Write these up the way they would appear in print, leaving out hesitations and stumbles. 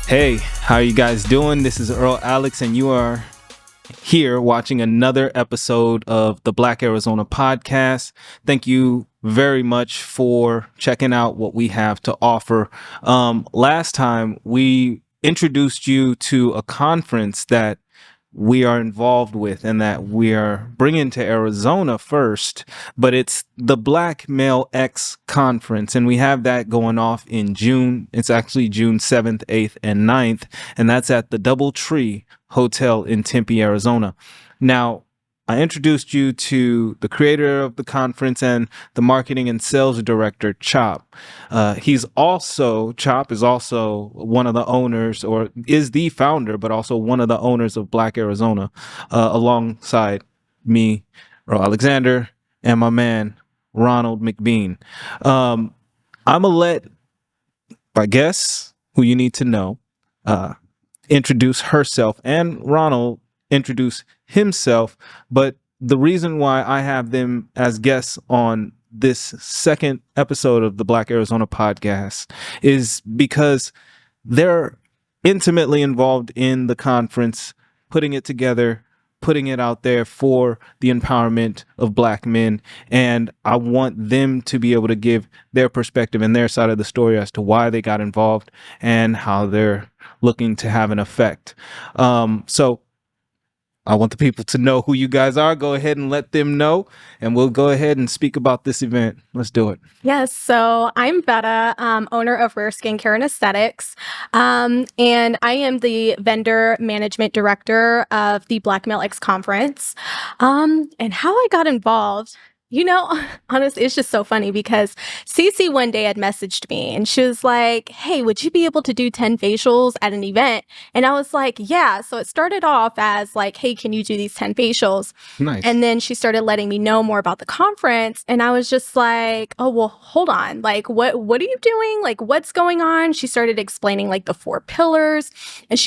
Hey, how are you guys doing? This is Earl Alex, and you are here watching another episode of the Black Arizona podcast. Thank you very much for checking out what we have to offer. Last time we introduced you to a conference that we are involved with and that we are bringing to Arizona first, but it's the Blk Male X conference, and we have that going off in June. It's actually June 7th, 8th, and 9th, and that's at the Gogetrj Hotel in Tempe, Arizona. Now, I introduced you to the creator of the conference and the marketing and sales director, Chop. Chop is also one of the owners, or is the founder, but also one of the owners of Black Arizona, alongside me, Earl Alexander, and my man, Ronald McBean. I'm going to let my guest, who you need to know, introduce herself, and Ronald introduce himself. But the reason why I have them as guests on this second episode of the Black Arizona podcast is because they're intimately involved in the conference, putting it together, putting it out there for the empowerment of Black men. And I want them to be able to give their perspective and their side of the story as to why they got involved and how they're looking to have an effect. So I want the people to know who you guys are. Go ahead and let them know, and we'll go ahead and speak about this event. Let's do it. Yes, so I'm Vetta, owner of Rare Skincare and Aesthetics, and I am the vendor management director of the Blk Male X conference. And how I got involved, honestly, it's just so funny because Cece one day had messaged me and she was like, hey, would you be able to do 10 facials at an event? And I was like, yeah. So it started off as like, hey, can you do these 10 facials? Nice. And then she started letting me know more about the conference. And I was just like, oh, well, hold on. Like, what are you doing? Like, what's going on? She started explaining like the 4 pillars, and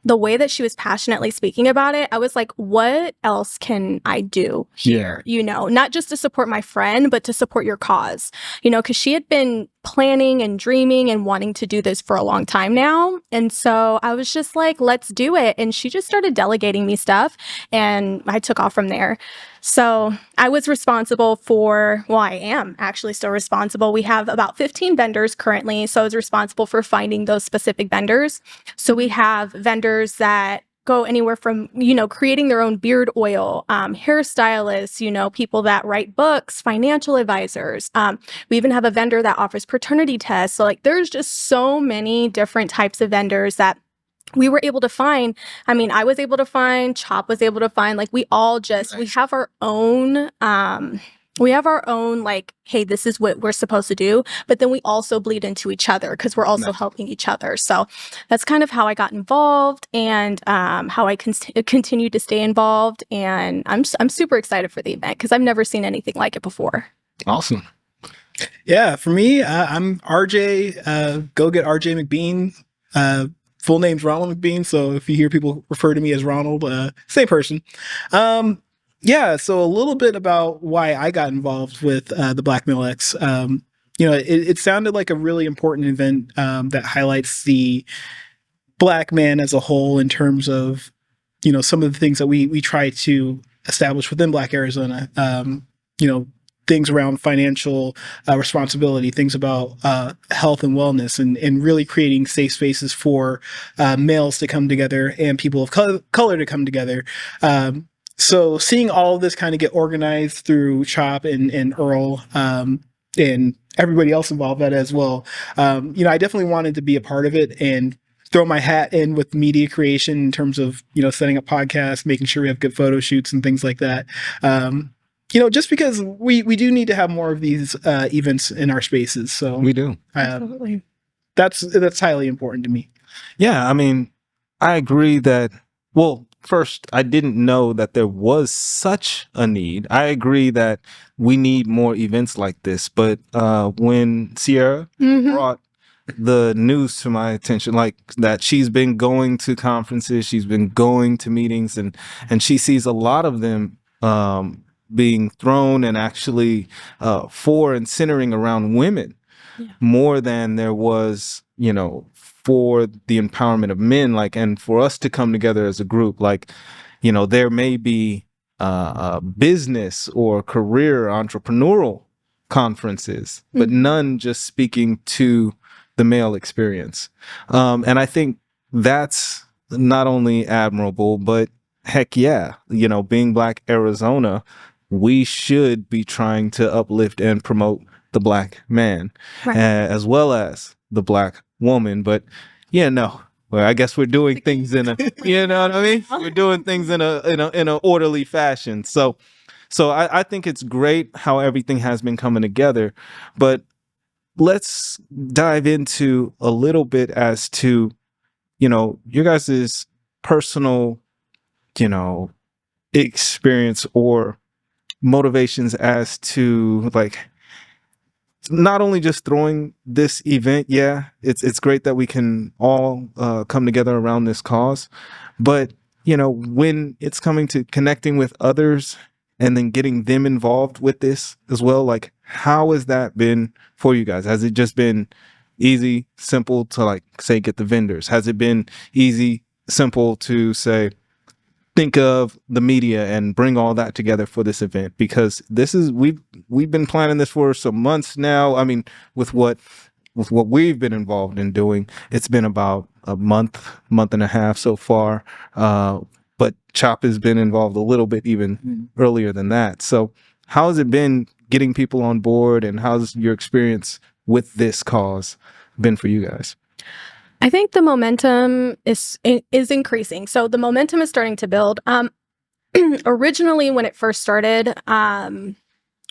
the way that she was passionately speaking about it, I was like, what else can I do here? Not just to support my friend, but to support your cause, because she had been planning and dreaming and wanting to do this for a long time now. And so I was just like, let's do it. And she just started delegating me stuff, and I took off from there. So I was responsible I am actually still responsible. We have about 15 vendors currently. So I was responsible for finding those specific vendors. So we have vendors that go anywhere from, creating their own beard oil, hairstylists, people that write books, financial advisors. We even have a vendor that offers paternity tests. So like, there's just so many different types of vendors that we were able to find. I mean, I was able to find, Chop was able to find, like we all just, nice. We have our own, like, hey, this is what we're supposed to do. But then we also bleed into each other because we're also helping each other. So that's kind of how I got involved, and how I continue to stay involved. And I'm super excited for the event because I've never seen anything like it before. Awesome. Yeah, for me, I'm RJ, go get RJ McBean. Full name's Ronald McBean, so if you hear people refer to me as Ronald, same person. So a little bit about why I got involved with the Blk Male X. It sounded like a really important event that highlights the Black man as a whole in terms of, some of the things that we try to establish within Black Arizona. Things around financial responsibility, things about health and wellness, and really creating safe spaces for males to come together and people of color to come together. So seeing all of this kind of get organized through Chop and Earl and everybody else involved that as well, I definitely wanted to be a part of it and throw my hat in with media creation in terms of, setting up podcasts, making sure we have good photo shoots and things like that. Just because we do need to have more of these events in our spaces. So we do. Absolutely. That's highly important to me. Yeah, I mean, I agree that, first, I didn't know that there was such a need. I agree that we need more events like this. But when Sierra brought the news to my attention, like that she's been going to conferences, she's been going to meetings, and she sees a lot of them being thrown and actually for and centering around women. more than there was, you know, for the empowerment of men, like, and for us to come together as a group, like, you know, there may be business or career entrepreneurial conferences, but none just speaking to the male experience. And I think that's not only admirable, but heck yeah, you know, being Black Arizona, we should be trying to uplift and promote the Black man, as well as the Black woman. But yeah, no. Well, I guess we're doing things in a, you know what I mean? We're doing things in a orderly fashion. So I think it's great how everything has been coming together. But let's dive into a little bit as to, you know, your guys' personal, you know, experience or motivations as to, like, not only just throwing this event. Yeah, it's great that we can all come together around this cause, but you know, when it's coming to connecting with others and then getting them involved with this as well, like, how has that been for you guys? Has it just been easy, simple to, like, say, get the vendors? Has it been easy, simple to say, think of the media and bring all that together for this event? Because this is, we've been planning this for some months now. I mean, with what we've been involved in doing, it's been about a month and a half so far. But Chop has been involved a little bit even earlier than that. So how has it been getting people on board, and how's your experience with this cause been for you guys? I think the momentum is increasing. So the momentum is starting to build. Originally, when it first started,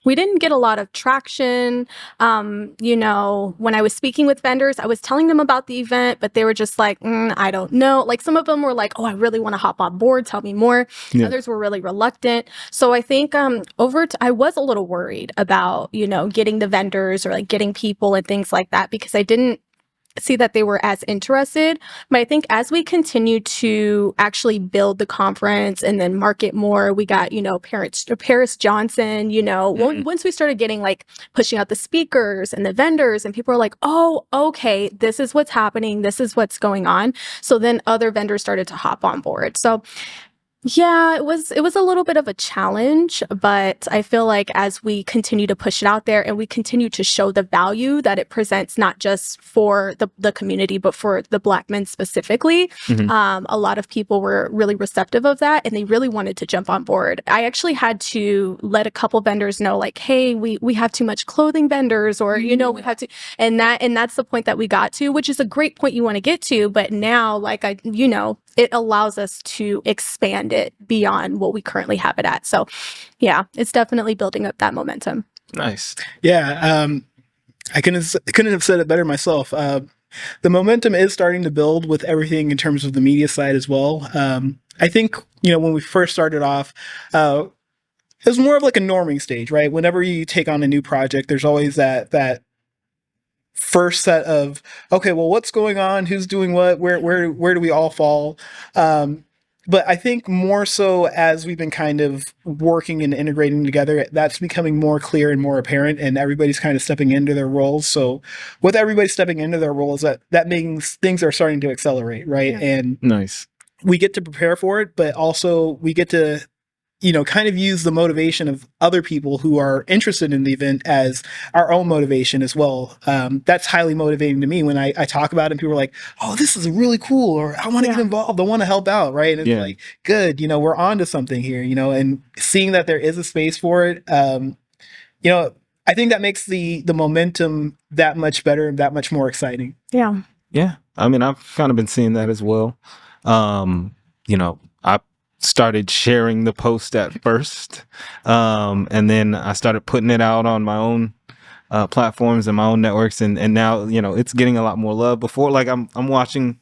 we didn't get a lot of traction. You know, when I was speaking with vendors, I was telling them about the event, but they were just like, I don't know. Like, some of them were like, oh, I really want to hop on board. Tell me more. Yeah. Others were really reluctant. So I think I was a little worried about, you know, getting the vendors or like getting people and things like that, because I didn't see that they were as interested. But I think as we continue to actually build the conference and then market more, we got, you know, Paris Johnson, you know, once we started getting, like, pushing out the speakers and the vendors, and people are like, oh, okay, this is what's happening. This is what's going on. So then other vendors started to hop on board. So yeah, it was a little bit of a challenge, but I feel like as we continue to push it out there and we continue to show the value that it presents, not just for the community, but for the Black men specifically, a lot of people were really receptive of that, and they really wanted to jump on board. I actually had to let a couple vendors know, like, hey, we have too much clothing vendors, or, you know, we have to, and that's the point that we got to, which is a great point you want to get to. But now, like, you know, it allows us to expand it beyond what we currently have it at. So yeah, it's definitely building up that momentum. Nice. Yeah. I couldn't have said it better myself. The momentum is starting to build with everything in terms of the media side as well. I think, you know, when we first started off, it was more of like a norming stage, right? Whenever you take on a new project, there's always that first set of, okay, well, what's going on? Who's doing what? Where do we all fall? But I think more so as we've been kind of working and integrating together, that's becoming more clear and more apparent, and everybody's kind of stepping into their roles. So with everybody stepping into their roles, that means things are starting to accelerate, right? Yeah. And nice. We get to prepare for it, but also we get to, you know, kind of use the motivation of other people who are interested in the event as our own motivation as well. That's highly motivating to me when I talk about it and people are like, oh, this is really cool, or I want to get involved, I want to help out, right? And it's like, good, you know, we're on to something here, you know, and seeing that there is a space for it, you know, I think that makes the momentum that much better and that much more exciting. Yeah. Yeah. I mean, I've kind of been seeing that as well. You know, I started sharing the post at first, and then I started putting it out on my own platforms and my own networks, and now, you know, it's getting a lot more love. Before, like, I'm watching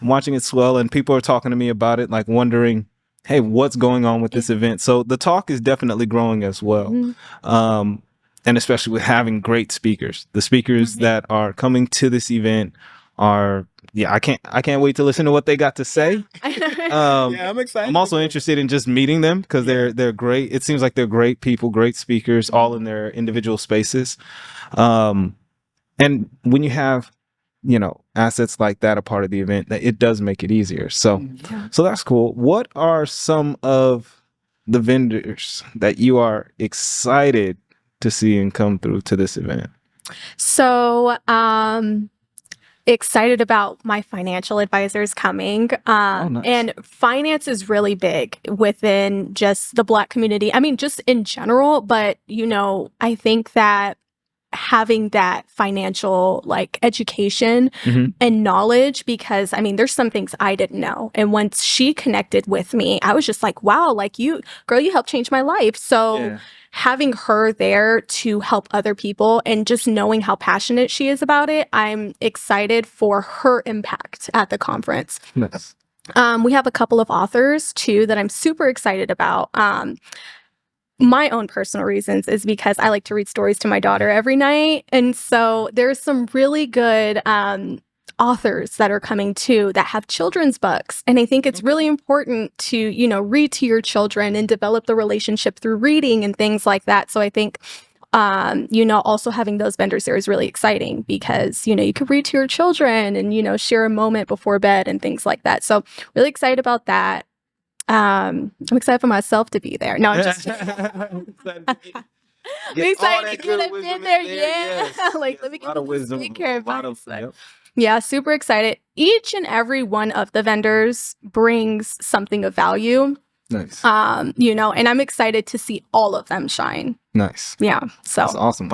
it swell, and people are talking to me about it, like wondering, hey, what's going on with this event? So the talk is definitely growing as well. And especially with having great speakers. The speakers that are coming to this event are, I can't wait to listen to what they got to say. Yeah, I'm excited. I'm also interested in just meeting them, because they're great. It seems like they're great people, great speakers, all in their individual spaces. And And when you have, assets like that a part of the event, that it does make it easier. So, so that's cool. What are some of the vendors that you are excited to see and come through to this event? So, excited about my financial advisors coming. Nice. And finance is really big within just the Black community. I mean, just in general, but I think that having that financial education and knowledge, because there's some things I didn't know. And once she connected with me, I was just like, wow, you helped change my life. So having her there to help other people and just knowing how passionate she is about it, I'm excited for her impact at the conference. Nice. We have a couple of authors too that I'm super excited about. My own personal reasons is because I like to read stories to my daughter every night. And so there's some really good authors that are coming too that have children's books. And I think it's really important to, read to your children and develop the relationship through reading and things like that. So I think, also having those vendors there is really exciting because, you can read to your children and, share a moment before bed and things like that. So really excited about that. I'm excited for myself to be there. No, I'm just I'm excited to get up in there. Yeah. Let me get a lot of wisdom. Yeah, super excited. Each and every one of the vendors brings something of value. Nice. And I'm excited to see all of them shine. Nice. Yeah. So that's awesome.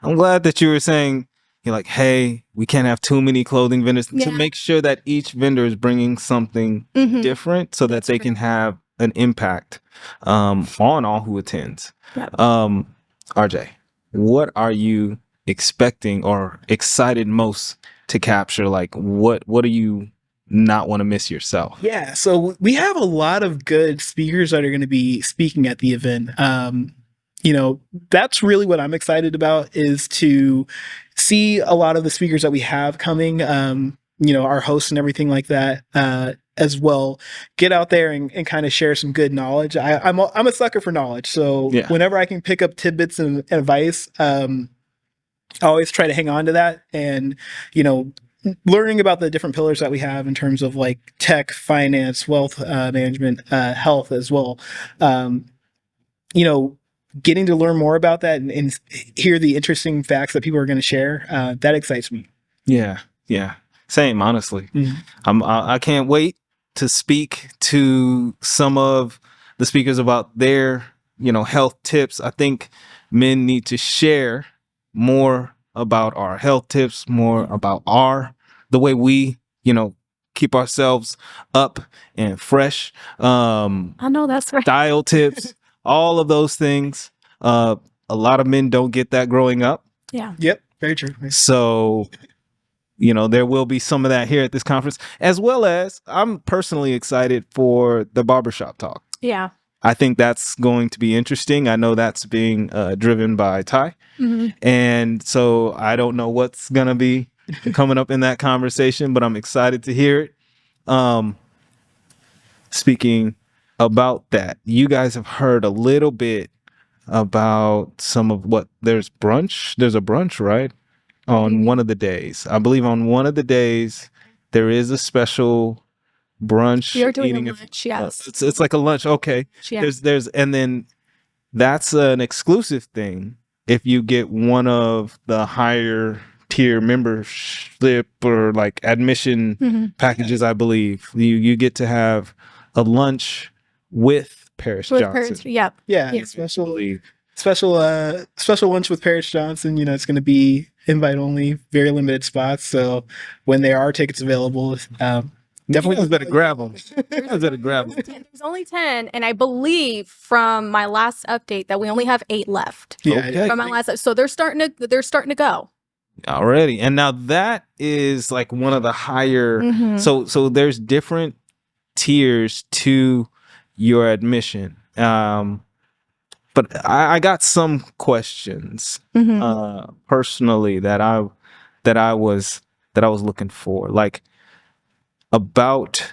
I'm glad that you were saying, you're like, hey, we can't have too many clothing vendors, to make sure that each vendor is bringing something different so that they can have an impact on all who attends. Yep. RJ, what are you expecting or excited most to capture? What do you not want to miss yourself? Yeah, so we have a lot of good speakers that are going to be speaking at the event. That's really what I'm excited about, is to see a lot of the speakers that we have coming, our hosts and everything like that, as well, get out there and kind of share some good knowledge. I'm a sucker for knowledge. So whenever I can pick up tidbits and advice, I always try to hang on to that. And, learning about the different pillars that we have in terms of tech, finance, wealth management, health as well. Getting to learn more about that and hear the interesting facts that people are going to share, that excites me. Yeah. Same, honestly. I can't wait to speak to some of the speakers about their, health tips. I think men need to share more about our health tips, more about the way we, keep ourselves up and fresh. I know that's right. Style tips. All of those things. A lot of men don't get that growing up. Yeah. Yep. Very true. So, there will be some of that here at this conference, as well as I'm personally excited for the barbershop talk. Yeah. I think that's going to be interesting. I know that's being driven by Ty. And so I don't know what's going to be coming up in that conversation, but I'm excited to hear it. Speaking about that, you guys have heard a little bit about some of what there's a brunch, right? On one of the days. I believe on one of the days there is a special brunch. You're doing a lunch, yes. It's like a lunch. Okay. Yeah. There's and then that's an exclusive thing if you get one of the higher tier membership or admission packages. I believe you get to have a lunch with Paris Johnson. Yep. Yeah. Special lunch with Paris Johnson. It's going to be invite only, very limited spots. So when there are tickets available, definitely better grab them. There's only 10, and I believe from my last update that we only have 8 left. Yeah. Okay. From my last, so they're starting to go already. And now that is one of the higher. So there's different tiers to your admission. But I got some questions personally that I was looking for, about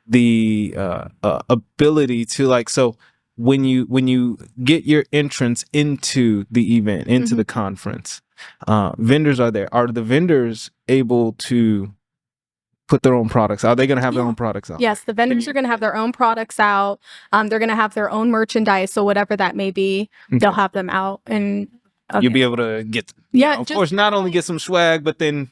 the ability to so when you get your entrance into the event, into the conference, vendors are there. Are the vendors able to put their own products? Are they going to have their own products out? Yes, the vendors are going to have their own products out. They're going to have their own merchandise. So whatever that may be, they'll have them out, and you'll be able to get, of course, not only get some swag, but then,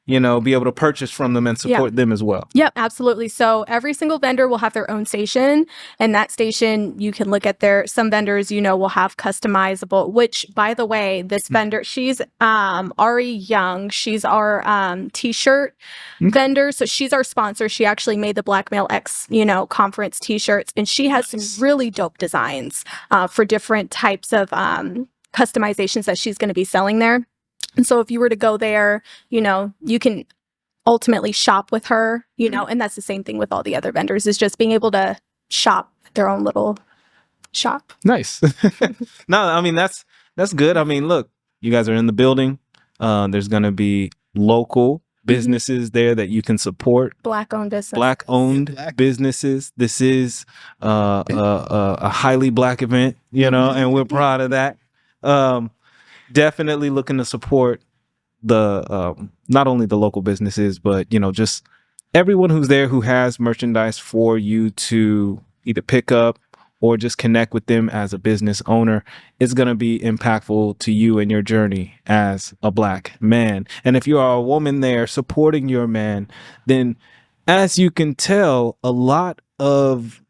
be able to purchase from them and support them as well. Yep, absolutely. So every single vendor will have their own station, and that station, you can look at some vendors, will have customizable, which, by the way, this vendor, she's Ari Young. She's our t-shirt vendor. So she's our sponsor. She actually made the Blk Male X, conference t-shirts, and she has some really dope designs for different types of customizations that she's going to be selling there. And so if you were to go there, you can ultimately shop with her, and that's the same thing with all the other vendors, is just being able to shop their own little shop. Nice. No, I mean, that's good. I mean, look, you guys are in the building. There's going to be local businesses there that you can support. Black-owned businesses. Black-owned businesses. This is a highly Black event, and we're proud of that. Definitely looking to support the not only the local businesses, but just everyone who's there who has merchandise for you to either pick up or just connect with them as a business owner. Is going to be impactful to you and your journey as a Black man. And if you are a woman there supporting your man, then as you can tell, a lot of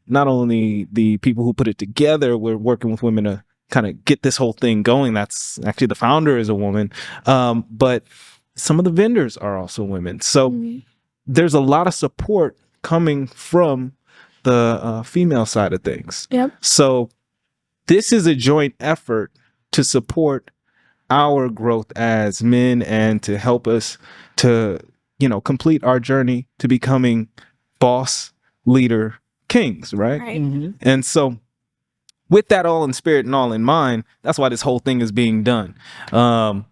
not only the people who put it together, we're working with women to kind of get this whole thing going. That's actually, the founder is a woman, but some of the vendors are also women. So there's a lot of support coming from the female side of things. Yep. So this is a joint effort to support our growth as men and to help us to, complete our journey to becoming boss, leader, kings, right? And so with that all in spirit and all in mind, that's why this whole thing is being done. I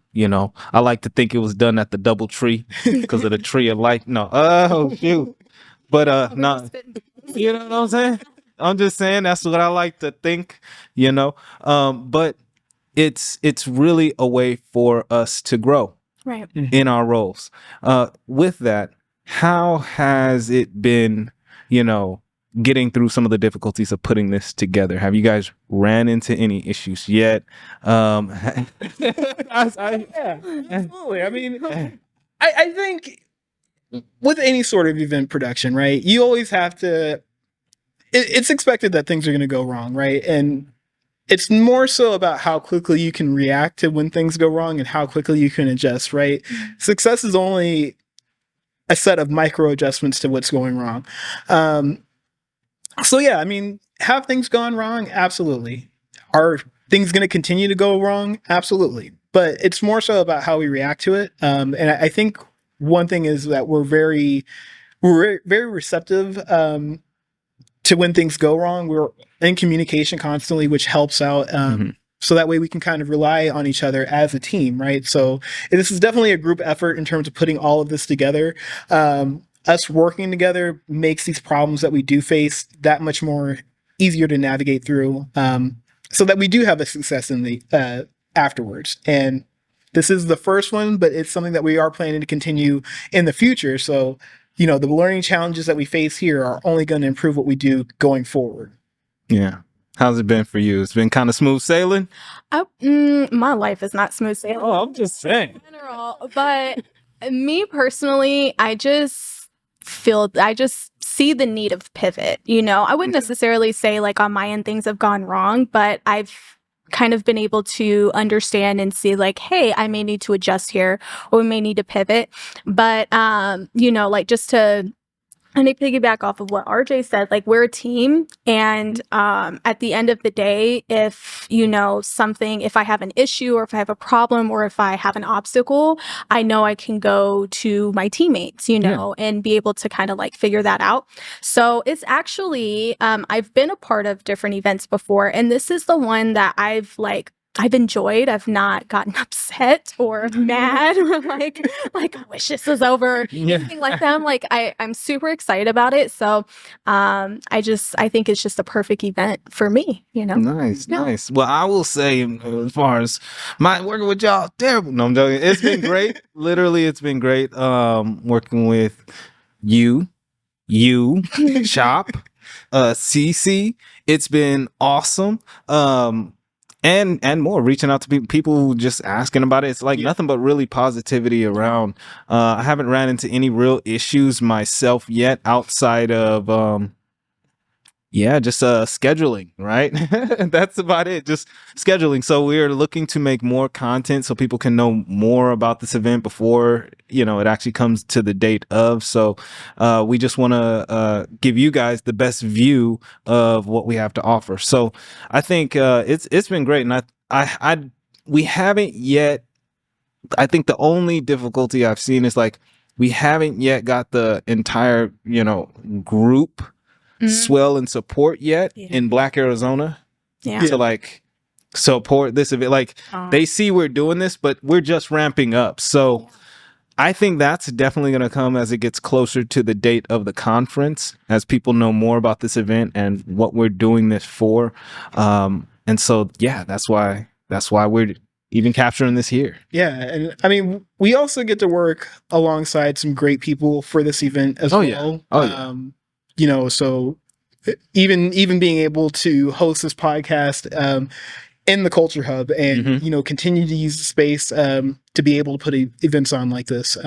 like to think it was done at the Double Tree because of the tree of life. No, shoot. But no, you know what I'm saying? I'm just saying that's what I like to think, but it's really a way for us to grow in our roles. With that, how has it been, getting through some of the difficulties of putting this together? Have you guys ran into any issues yet? Yeah, absolutely. I mean, I think with any sort of event production, right, you always have to, it's expected that things are going to go wrong, right? And it's more so about how quickly you can react to when things go wrong and how quickly you can adjust, right? Success is only a set of micro adjustments to what's going wrong. So yeah, I mean, have things gone wrong? Absolutely. Are things going to continue to go wrong? Absolutely. But it's more so about how we react to it. And I think one thing is that we're very receptive to when things go wrong. We're in communication constantly, which helps out. So that way we can kind of rely on each other as a team, right? So this is definitely a group effort in terms of putting all of this together. Us working together makes these problems that we do face that much more easier to navigate through, so that we do have a success in the afterwards. And this is the first one, but it's something that we are planning to continue in the future. So, the learning challenges that we face here are only going to improve what we do going forward. Yeah. How's it been for you? It's been kind of smooth sailing? My life is not smooth sailing. Oh, I'm just saying. In general, but me personally, I just see the need of pivot. I wouldn't necessarily say like on my end things have gone wrong, but I've kind of been able to understand and see like, hey, I may need to adjust here, or we may need to pivot. But like just to And I piggyback off of what RJ said, like we're a team. And at the end of the day, if, if I have an issue or if I have a problem or if I have an obstacle, I know I can go to my teammates, and be able to kind of like figure that out. So it's actually, I've been a part of different events before. And this is the one that I've like I've enjoyed. I've not gotten upset or mad or like I wish this was over. Anything like that. I'm super excited about it. So I think it's just a perfect event for me, Nice. Well, I will say, as far as my working with y'all, terrible. No, I'm joking. It's been great. Literally, it's been great. Working with you, Shop, CC. It's been awesome. And more, reaching out to people just asking about it. It's like nothing but really positivity around. I haven't ran into any real issues myself yet outside of just scheduling, right? That's about it, just scheduling. So we're looking to make more content so people can know more about this event before it actually comes to the date of. So we just want to give you guys the best view of what we have to offer. So I think it's been great, and we haven't yet. I think the only difficulty I've seen is we haven't yet got the entire group swell and support yet in Black Arizona to support this event. They see we're doing this, but we're just ramping up. So I think that's definitely going to come as it gets closer to the date of the conference, as people know more about this event and what we're doing this for. And so, that's why we're even capturing this here. Yeah. And I mean, we also get to work alongside some great people for this event as well. So even being able to host this podcast in the Culture Hub and continue to use the space to be able to put events on like this,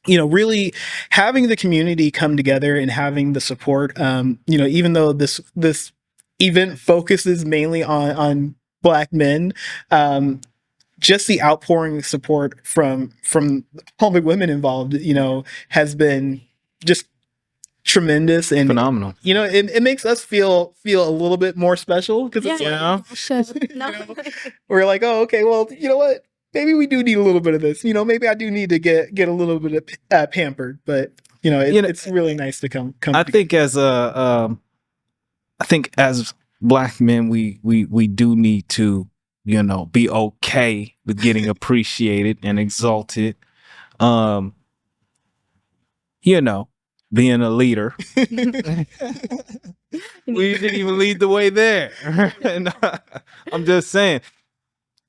really having the community come together and having the support. Even though this event focuses mainly on Black men, just the outpouring of support from all the women involved, has been just tremendous and phenomenal. It makes us feel a little bit more special because we're like, oh, okay, well, you know what? Maybe we do need a little bit of this. Maybe I do need to get a little bit of pampered, but it's really nice to come. I think as Black men, we do need to be okay with getting appreciated and exalted. Being a leader. We didn't even lead the way there. And I'm just saying,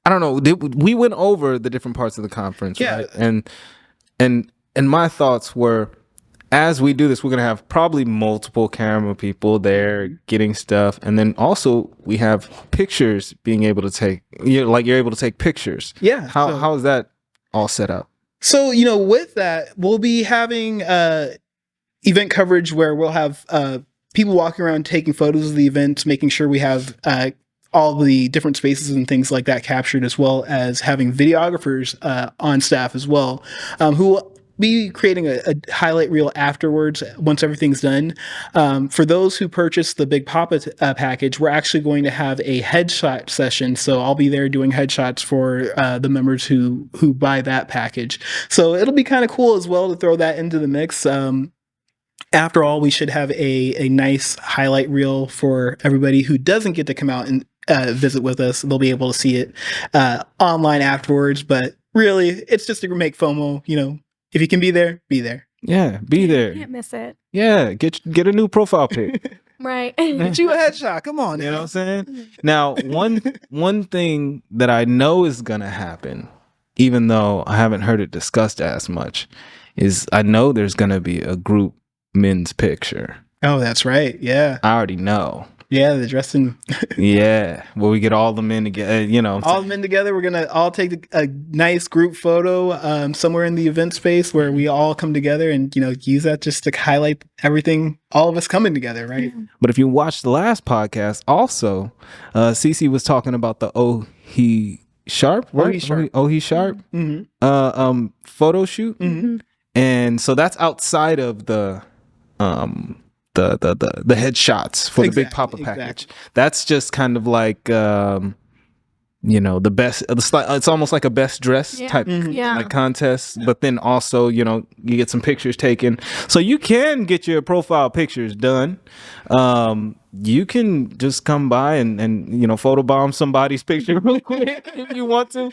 I don't know. We went over the different parts of the conference, right? And my thoughts were, as we do this, we're going to have probably multiple camera people there getting stuff. And then also we have pictures being able to take, you're able to take pictures. Yeah. How is that all set up? So, with that, we'll be having event coverage where we'll have people walking around taking photos of the event, making sure we have all the different spaces and things like that captured, as well as having videographers on staff as well, who will be creating a highlight reel afterwards once everything's done. For those who purchase the Big Papa package, we're actually going to have a headshot session. So I'll be there doing headshots for the members who buy that package. So it'll be kind of cool as well to throw that into the mix. After all, we should have a nice highlight reel for everybody who doesn't get to come out and visit with us. They'll be able to see it online afterwards. But really, it's just to make FOMO. If you can be there, be there. Yeah, be there. Can't miss it. Yeah, get a new profile pic. Right. Get you a headshot. Come on. You know what I'm saying? Now, one thing that I know is gonna happen, even though I haven't heard it discussed as much, is I know there's gonna be a group men's picture. Oh, that's right. Yeah. I already know. Yeah, the dressing. Yeah, where we get all the men together, all the men together. We're gonna all take a nice group photo somewhere in the event space where we all come together and use that just to highlight everything, all of us coming together, right? But if you watched the last podcast, also, Cece was talking about the He Sharp, right? He Sharp, photo shoot, and so that's outside of the headshots for the Big Papa package. That's just kind of like the best. It's almost like a best dress type like contest. But then also you get some pictures taken, so you can get your profile pictures done. you can just come by and photobomb somebody's picture really quick if you want to.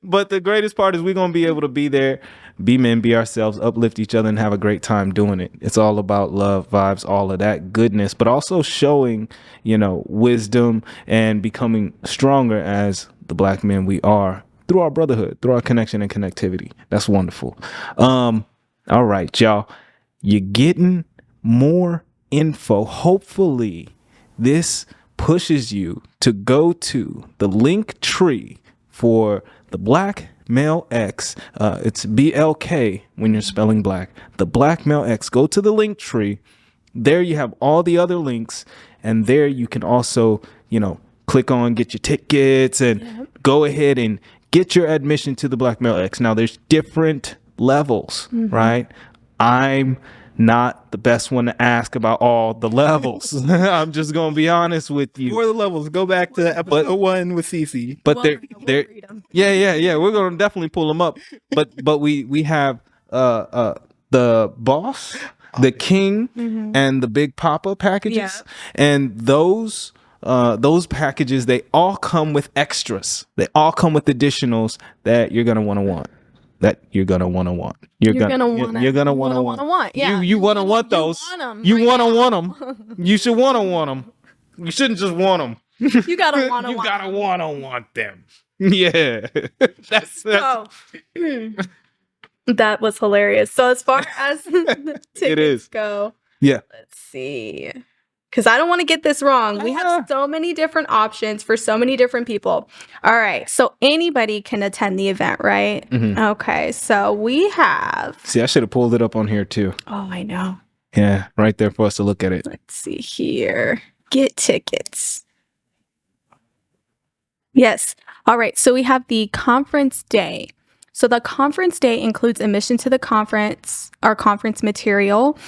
But the greatest part is we're going to be able to be there, be men, be ourselves, uplift each other, and have a great time doing it. It's all about love, vibes, all of that goodness, but also showing, wisdom and becoming stronger as the Black men we are through our brotherhood, through our connection and connectivity. That's wonderful. All right, y'all, you're getting more info. Hopefully this pushes you to go to the link tree for the Blk Male X. It's BLK when you're spelling black. The Blk Male X. Go to the link tree. There you have all the other links, and there you can also, click on get your tickets and go ahead and get your admission to the Blk Male X. Now there's different levels, right? I'm not the best one to ask about all the levels. I'm just gonna be honest with you. For the levels, go back to episode 1 with Cece. But they're yeah. We're gonna definitely pull them up. But we have the boss, the king, and the Big Papa packages, and those packages, they all come with extras. They all come with additionals that you're gonna want to want. You're gonna want to. Yeah. You want to want those. You want to want them. You should want to want them. You shouldn't just want them. You gotta want to. You gotta want to want them. Yeah. That's That was hilarious. So as far as the tickets go, let's see. Because I don't want to get this wrong. We have so many different options for so many different people. All right. So anybody can attend the event, right? Okay. So we have... See, I should have pulled it up on here too. Oh, I know. Yeah. Right there for us to look at it. Let's see here. Get tickets. Yes. All right. So we have the conference day. So the conference day includes admission to the conference, our conference material,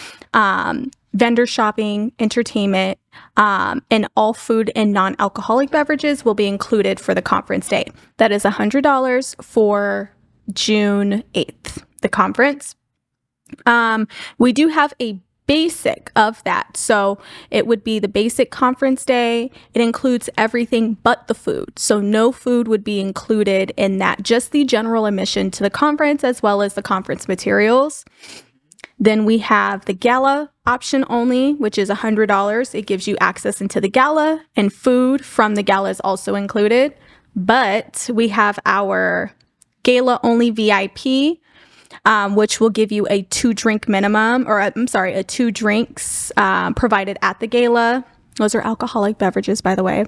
vendor shopping, entertainment, and all food and non-alcoholic beverages will be included for the conference day. That is $100 for June 8th, the conference. We do have a basic of that. So it would be the basic conference day. It includes everything but the food. So no food would be included in that, just the general admission to the conference as well as the conference materials. Then we have the gala option only, which is $100. It gives you access into the gala, and food from the gala is also included. But we have our gala only VIP, which will give you a 2-drink minimum, or I'm sorry, a 2 drinks provided at the gala. Those are alcoholic beverages, by the way.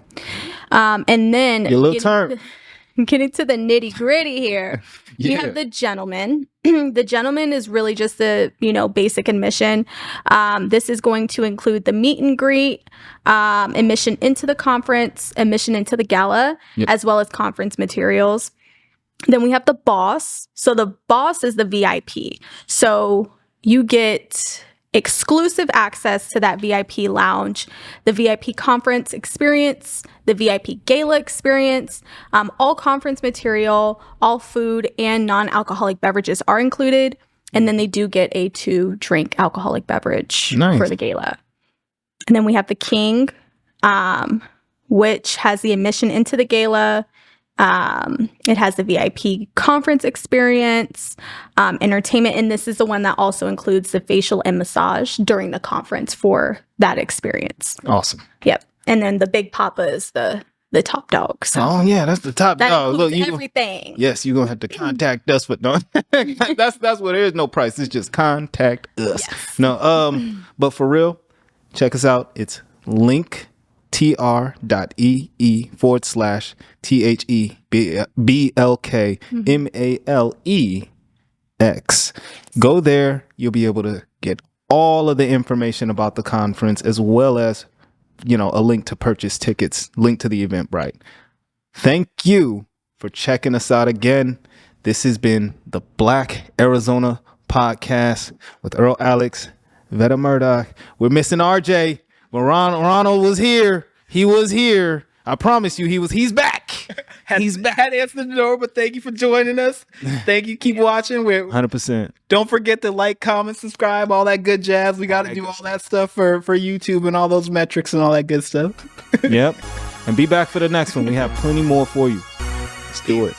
And then getting to the nitty gritty here, you have the gentleman. The gentleman is really just the, basic admission. This is going to include the meet and greet, admission into the conference, admission into the gala, as well as conference materials. Then we have the boss. So the boss is the VIP. So you get exclusive access to that VIP lounge, the VIP conference experience, the VIP gala experience, all conference material, all food and non-alcoholic beverages are included. And then they do get a 2-drink alcoholic beverage for the gala. And then we have the king, which has the admission into the gala. It has the VIP conference experience, entertainment, and this is the one that also includes the facial and massage during the conference for that experience. Awesome. Yep. And then the Big Papa is the top dog. So oh yeah, that's the top dog. Look, everything. Yes, you're gonna have to contact us, but no, that's what there is no price. It's just contact us. Yes. No, but for real, check us out. It's linktr.ee /THEBLKMALEX. Go there. You'll be able to get all of the information about the conference, as well as, a link to purchase tickets, link to the Eventbrite. Thank you for checking us out again. This has been the Black Arizona Podcast with Earl Alex, Vetta Murdock. We're missing RJ. But Ronald was here. He was here. I promise you, he's back. He's back. Had to answer the door, but thank you for joining us. Thank you. Keep watching. 100%. Don't forget to like, comment, subscribe, all that good jazz. We got to do all that stuff for YouTube and all those metrics and all that good stuff. Yep. And be back for the next one. We have plenty more for you. Let's do it.